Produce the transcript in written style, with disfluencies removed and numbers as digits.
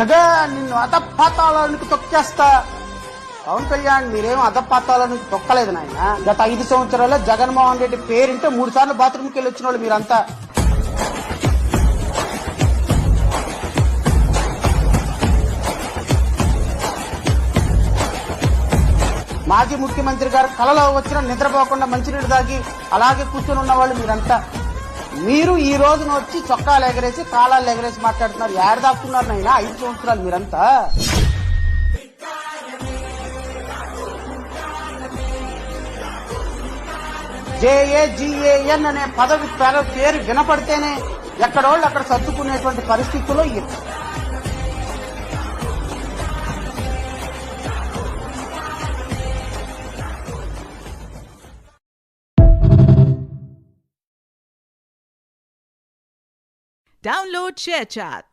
జగన్ నిన్ను అధపాతాళానికి తొక్కేస్తా. పవన్ కళ్యాణ్ మీరేం అధపాతాళానికి తొక్కలేదు నాయన. గత 5 సంవత్సరాల్లో జగన్మోహన్ రెడ్డి పేరింటే 3 సార్లు బాత్రూమ్కి వెళ్ళి వచ్చిన వాళ్ళు మీరంతా. మాజీ ముఖ్యమంత్రి గారు కలలో వచ్చిన నిద్రపోకుండా మంచినీళ్ళు తాగి అలాగే కూర్చొని ఉన్నవాళ్ళు మీరంతా. మీరు ఈ రోజున వచ్చి చొక్కాలు ఎగరేసి కాలాలు ఎగరేసి మాట్లాడుతున్నారు. ఏడు దాక్కున్నారు నైనా 5 సంవత్సరాలు మీరంతా. JAGAN అనే పదవి పేరు వినపడితేనే ఎక్కడోళ్ళు అక్కడ సర్దుకునేటువంటి పరిస్థితుల్లో Download ShareChat.